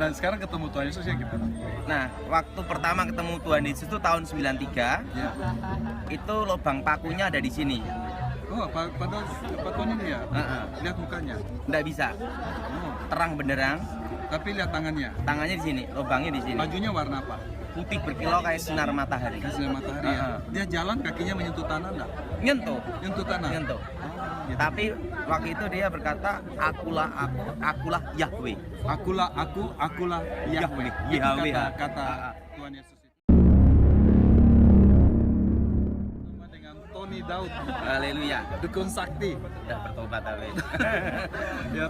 Dan sekarang ketemu Tuhan Yesus ya gimana? Nah, waktu pertama ketemu Tuhan Yesus itu tahun 93, Ya. itu lubang pakunya ada di sini. Oh, Pak Tony ini ya? Lihat mukanya. Nggak bisa, Oh, terang benderang, tapi lihat tangannya. tangannya di sini, lubangnya di sini. Bajunya warna apa? Putih berkilau kayak sinar matahari. Kayak sinar matahari ya. Dia jalan kakinya menyentuh tanah enggak? Nyentuh, Nyentuh tanah. nyentuh. Gitu. Tapi waktu itu dia berkata, akulah aku, akulah Yahweh. Akulah Yahweh. Itu Yahweh. kata Tuhan Yesus itu. Sama dengan Tony Daud, Haleluya. dukun sakti. Udah bertobat tapi. Ya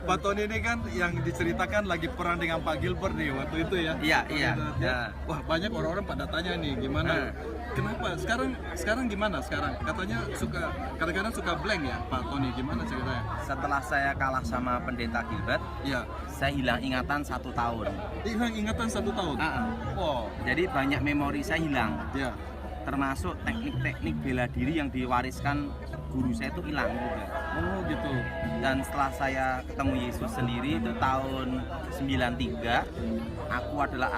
Pak Tony ini kan yang diceritakan lagi perang dengan Pak Gilbert nih waktu itu ya. Iya, iya. Ya. Wah, banyak orang-orang pada tanya nih gimana. Kenapa? Sekarang gimana sekarang? Katanya kadang-kadang suka blank ya Pak Tony, gimana ceritanya? Setelah saya kalah sama pendeta Gilbert, Ya. saya hilang ingatan 1 tahun. Hilang ingatan 1 tahun. Wow. Jadi banyak memori saya hilang. Ya. Termasuk teknik-teknik bela diri yang diwariskan guru saya itu hilang juga. Oh gitu. Dan setelah saya ketemu Yesus sendiri itu tahun 93, akulah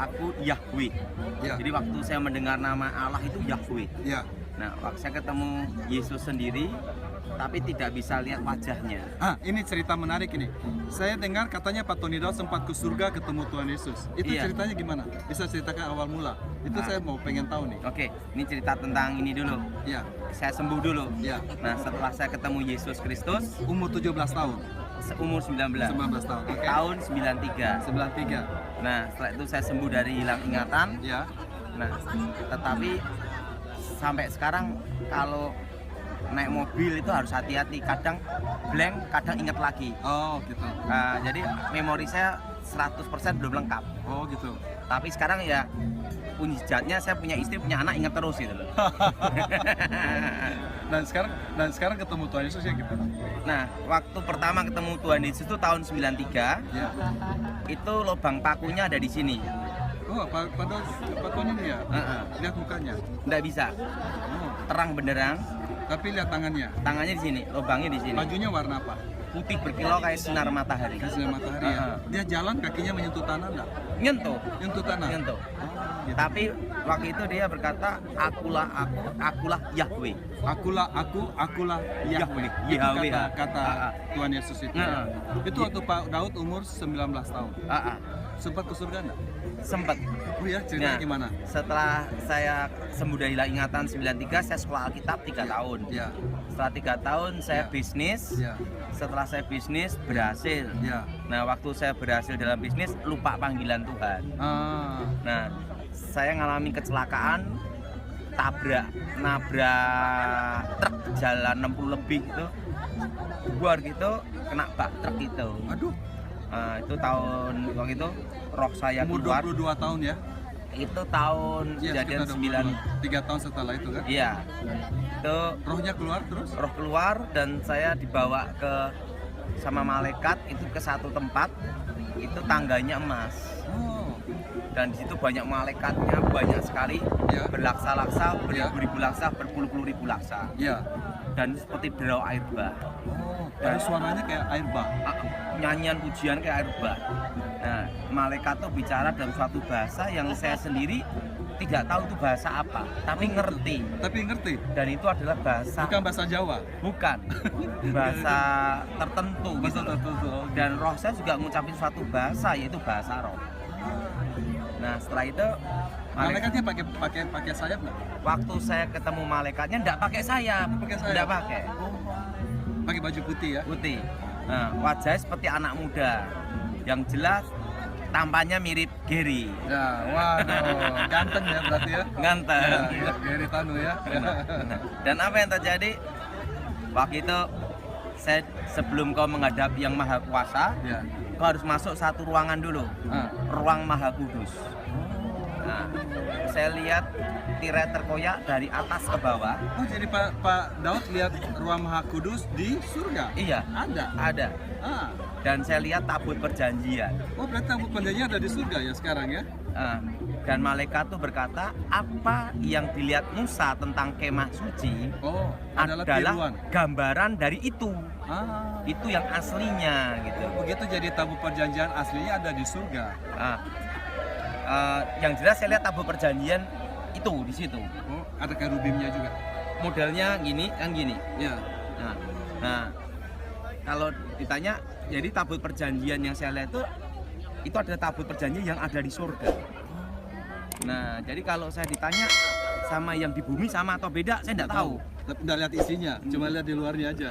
aku Yahweh. Ya. Jadi waktu saya mendengar nama Allah itu Yahweh. Ya. Nah, waktu saya ketemu Yesus sendiri, tapi tidak bisa lihat wajahnya. Ini cerita menarik ini. Saya dengar katanya Pak Tony Daud sempat ke surga ketemu Tuhan Yesus. Itu Iya. ceritanya gimana? Bisa ceritakan awal mula. Itu saya mau pengen tahu nih. Oke, ini cerita tentang ini dulu. Ya. Saya sembuh dulu. Ya. Nah, setelah saya ketemu Yesus Kristus, Umur 17 tahun. umur 19. 19 tahun. Oke. Tahun 93. 93. Nah, setelah itu saya sembuh dari hilang ingatan. Ya. Nah, tetapi sampai sekarang kalau naik mobil itu harus hati-hati. Kadang blank, kadang ingat lagi. Oh gitu. Nah, jadi memori saya 100% belum lengkap. Oh gitu. Tapi sekarang ya pujiatnya saya punya istri, punya anak, ingat terus gitu loh. Dan sekarang ketemu Tuhan Yesus ya gimana? Nah, waktu pertama ketemu Tuhan Yesus itu tahun 93, Ya. itu lubang pakunya ada di sini. Oh, Pak Tony ini ya? Lihat mukanya. Nggak bisa, Oh, terang benderang, tapi lihat tangannya. tangannya di sini, lubangnya di sini. Bajunya warna apa? Putih berkilau kayak sinar matahari. Kayak sinar matahari ya. Dia jalan kakinya menyentuh tanah enggak? Nyentuh, Nyentuh tanah. nyentuh. Gitu. Tapi waktu itu dia berkata, akulah aku, akulah Yahweh. Akulah Yahweh. Itu Yahweh. kata Tuhan Yesus itu. Nah. Itu waktu Pak Daud umur 19 tahun. Sempat ke surga enggak? Sempet. Oh ya, ceritanya Nah, gimana? Setelah saya sembuh dari hilang ingatan 93, saya sekolah Alkitab 3 tahun. Ya. Setelah 3 tahun saya Ya. bisnis. Ya. Setelah saya bisnis berhasil. Ya. Nah, waktu saya berhasil dalam bisnis, lupa panggilan Tuhan. Nah, saya ngalami kecelakaan, nabrak truk jalan 60 lebih itu, buar gitu, kena bak truk itu. Aduh, Nah, itu tahun waktu itu roh saya umur keluar. 22 tahun ya? Itu tahun Iya, kejadian sekitar 9. 3 tahun setelah itu kan? Iya. Itu Rohnya keluar terus? roh keluar dan saya dibawa sama malaikat itu ke satu tempat, itu tangganya emas. Oh, Dan di situ banyak malaikatnya, banyak sekali, Ya. berlaksa-laksa, Ya. beribu-ribu laksa, berpuluh-puluh ribu laksa. iya. Dan seperti derau air bah. Oh, ada suaranya kayak air bah. Nyanyian pujian kayak air bah. Nah, malaikat tuh bicara dalam suatu bahasa yang saya sendiri tidak tahu itu bahasa apa, tapi ngerti. Tapi ngerti? Dan itu adalah bahasa Bukan bahasa Jawa. bukan bahasa tertentu Bahasa gitu. tertentu. Dan roh saya juga ngucapin suatu bahasa, yaitu bahasa roh. Nah, setelah itu Malaikatnya pakai sayap nggak? waktu saya ketemu malaikatnya enggak pakai sayap. Pakai sayap? Enggak pakai. Pakai baju putih ya? Putih. Nah, wajahnya seperti anak muda. Yang jelas tampaknya mirip Gary. Ya, waduh, ganteng ya berarti ya? Ganteng. Ya, Gary Tanu ya? Dan apa yang terjadi? Waktu itu saya sebelum kau menghadap yang maha kuasa, Ya. kau harus masuk satu ruangan dulu. Ruang maha kudus. Nah, saya lihat tirai terkoyak dari atas ke bawah. Oh, jadi Pak Daud lihat ruang Maha Kudus di surga? Iya, Ada? ada. Ah, dan saya lihat tabut perjanjian. Oh, berarti tabut perjanjian ada di surga ya sekarang ya? Dan malaikat tuh berkata, apa yang dilihat Musa tentang kemah suci Oh, adalah adalah tiruan. gambaran dari itu. Ah, Itu yang aslinya gitu. begitu jadi tabut perjanjian aslinya ada di surga. Yang jelas saya lihat tabut perjanjian itu di situ. Oh, ada kerubimnya juga. Modelnya gini kan gini. Ya. Nah, kalau ditanya, jadi tabut perjanjian yang saya lihat itu ada tabut perjanjian yang ada di surga. Nah, jadi kalau saya ditanya sama yang di bumi sama atau beda, saya tidak tahu. Tapi nggak lihat isinya, cuma lihat di luarnya aja.